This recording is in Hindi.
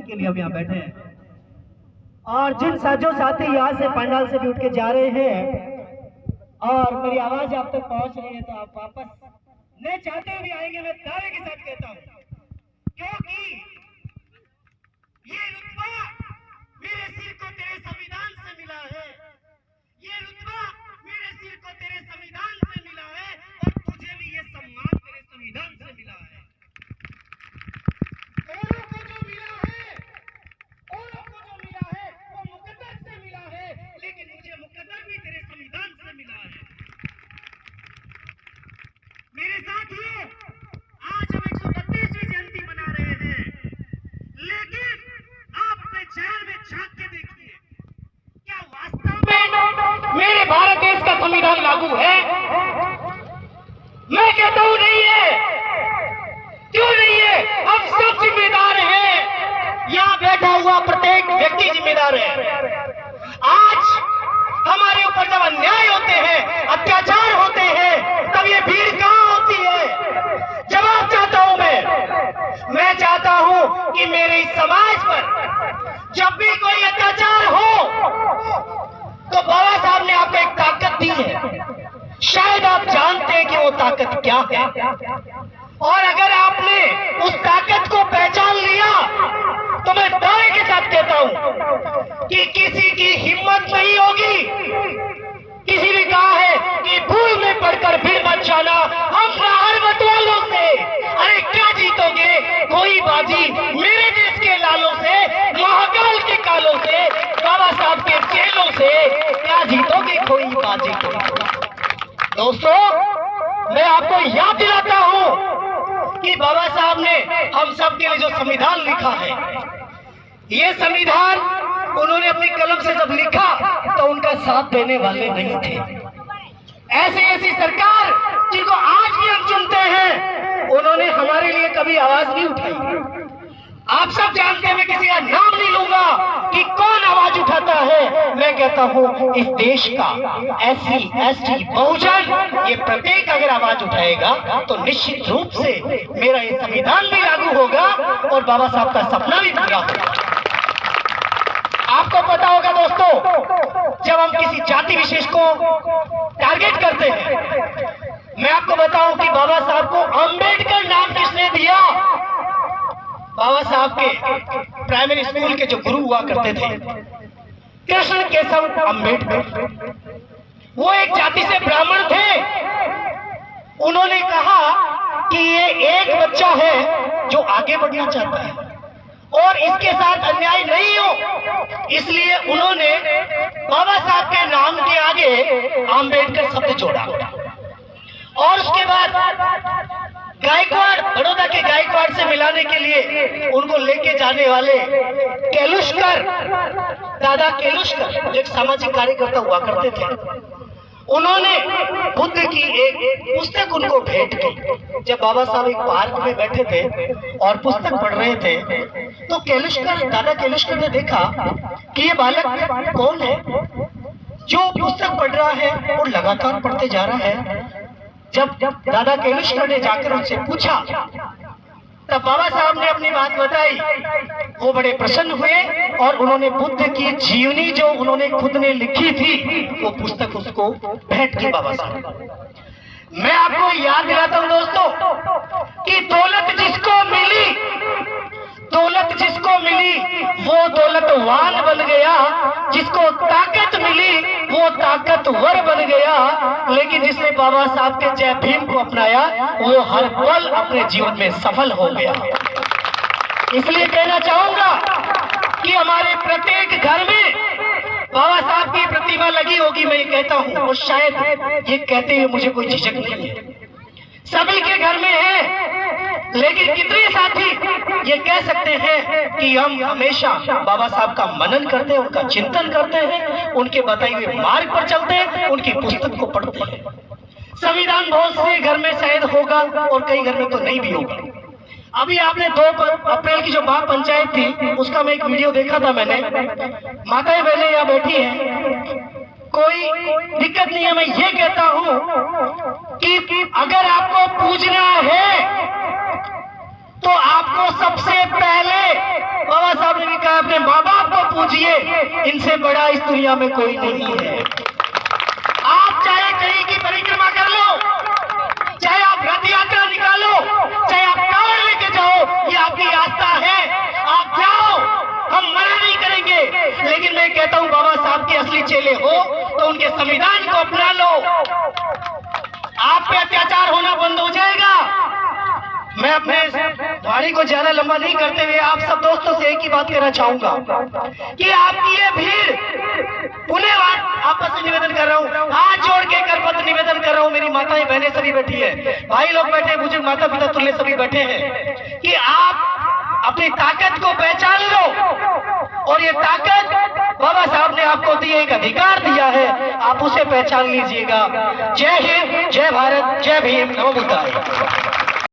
के लिए हम यहाँ बैठे हैं। और जिन साजो साथी यहाँ से पंडाल से भी उठ के जा रहे हैं और मेरी आवाज आप तक पहुंच रही है, तो आप वापस न चाहते हुए आएंगे। मैं दावे के साथ कहता हूँ, क्योंकि ये रुतबा मेरे सिर को तेरे संविधान से मिला है, ये रुतबा मेरे सिर को तेरे संविधान से मिला है, और तुझे भी ये सम्मान तेरे संविधान से मिला है। औरों को जो मिला है, औरों को जो मिला है वो मुकद्दर से मिला है, लेकिन मुझे मुकद्दर भी तेरे संविधान से मिला है। मेरे साथियों, आज हम 132वीं जयंती मना रहे हैं, लेकिन आप अपने चेहरे में झांक के देखिए, क्या वास्तव में मेरे भारत देश का संविधान लागू है? मैं कहता हूं नहीं है। क्यों नहीं है? हम सब जिम्मेदार हैं, यहाँ बैठा हुआ प्रत्येक व्यक्ति जिम्मेदार है। आज हमारे ऊपर जब अन्याय होते हैं, अत्याचार होते हैं, तब ये भीड़ कहां होती है? जवाब चाहता हूं मैं चाहता हूं कि मेरे इस समाज पर जब भी कोई अत्याचार हो, तो बाबा साहब ने आपको एक ताकत दी है। शायद आप जानते हैं कि वो ताकत क्या है, और अगर आपने उस ताकत को पहचान लिया, तो मैं दावे के साथ कहता हूं कि किसी की हिम्मत नहीं होगी। किसी ने कहा है कि भूल में पड़कर फिर मत जाना, हम बाहर मतवालों से अरे क्या जीतोगे? कोई बाजी मेरे देश के लालों से, महाकाल के कालों से, बाबा साहब के चेलों से क्या जीतोगे? कोई बाजी तो। दोस्तों, मैं आपको याद दिलाता हूं कि बाबा साहब ने हम सब के लिए जो संविधान लिखा है, ये संविधान उन्होंने अपनी कलम से जब लिखा तो उनका साथ देने वाले नहीं थे। ऐसी सरकार जिनको आज भी हम चुनते हैं, उन्होंने हमारे लिए कभी आवाज नहीं उठाई। आप सब जानते हैं, मैं किसी का नाम नहीं लूंगा कि कौन आवाज उठाता है। मैं कहता हूं इस देश का SC ST बहुजन, ये प्रत्येक अगर आवाज उठाएगा तो निश्चित रूप से मेरा ये संविधान भी लागू होगा और बाबा साहब का सपना भी पूरा होगा। आपको पता होगा दोस्तों, जब हम किसी जाति विशेष को टारगेट करते हैं, मैं आपको बताऊं कि बाबा साहब को अंबेडकर नाम किसने दिया? बाबा साहब के प्राइमरी स्कूल के जो गुरु हुआ करते थे, कृष्ण केशव अंबेडकर, वो एक जाति से ब्राह्मण थे। उन्होंने कहा कि ये एक बच्चा है जो आगे बढ़ना चाहता है और इसके साथ अन्याय नहीं हो, इसलिए उन्होंने बाबा साहब के नाम के आगे अंबेडकर शब्द जोड़ा। और उसके बाद गायकवाड़, बड़ौदा के गायकवाड़ से मिलाने के लिए उनको लेके जाने वाले केलुष्कर, दादा केलुष्कर एक सामाजिक कार्यकर्ता हुआ करते थे। उन्होंने बुद्ध की एक पुस्तक उनको भेंट की। जब बाबा साहब एक पार्क में बैठे थे और पुस्तक पढ़ रहे थे, तो केलुष्कर, दादा केलुष्कर ने देखा कि ये बालक कौन है जो पुस्तक पढ़ रहा है और लगातार पढ़ते जा रहा है। जब दादा केलुष्कर ने जाकर उनसे पूछा, तब बाबा साहब ने अपनी बात बताई। वो बड़े प्रसन्न हुए और उन्होंने बुद्ध की जीवनी जो उन्होंने खुद ने लिखी थी, वो पुस्तक उसको भेंट की बाबा साहब। मैं आपको याद दिलाता हूं दोस्तों कि दौलत जिसको मिली वो दौलतवान बन गया, जिसको ताकत मिली वो ताकतवर बन गया, लेकिन जिसने बाबा साहब के जय भीम को अपनाया वो हर पल अपने जीवन में सफल हो गया। इसलिए कहना चाहूंगा कि हमारे प्रत्येक घर में बाबा साहब की प्रतिमा लगी होगी, मैं ये कहता हूं, और शायद ये कहते हुए मुझे कोई झिझक नहीं है, सभी के घर में है। लेकिन कितने साथी ये कह सकते हैं कि हम हमेशा बाबा साहब का मनन करते हैं, उनका चिंतन करते हैं, उनके बताए हुए मार्ग पर चलते हैं, उनकी पुस्तक को पढ़ते हैं। संविधान बहुत से घर में शायद होगा और कई घर में तो नहीं भी होगा। अभी आपने 2 अप्रैल की जो महापंचायत थी, उसका मैं एक वीडियो देखा था मैंने। माताएं बहनें यहाँ बैठी हैं, कोई दिक्कत नहीं है। मैं ये कहता हूं कि अगर आपको पूजना है तो आपको सबसे पहले बाबा साहब ने कहा अपने माँ बाप को पूजिए, इनसे बड़ा इस दुनिया में कोई नहीं है। आप चाहे कहीं की परिक्रमा कर लो, चाहे आप रथ यात्रा निकालो, चाहे आप कांवड़ लेके जाओ, ये आपकी आस्था है, आप जाओ, हम मना नहीं करेंगे। लेकिन मैं कहता हूं बाबा साहब के असली चेले हो तो उनके संविधान को अपना लो, आप पे अत्याचार होना बंद हो जाएगा। मैं अपने वाणी को ज्यादा लंबा नहीं करते हुए आप सब दोस्तों से एक ही बात कहना चाहूंगा कि आपकी ये भीड़, पुणे आपस में निवेदन कर रहा हूँ, हाथ जोड़ के करपत्र निवेदन कर रहा हूँ, मेरी माताएं बहनें सभी बैठी है, भाई लोग बैठे, बुजुर्ग माता पिता तुल्य सभी बैठे हैं, कि आप अपनी ताकत को पहचान लो। और ये ताकत बाबा साहब ने आपको दी, एक अधिकार दिया है, आप उसे पहचान लीजिएगा। जय हिंद, जय भारत, जय भीम, नमो बुद्धाय।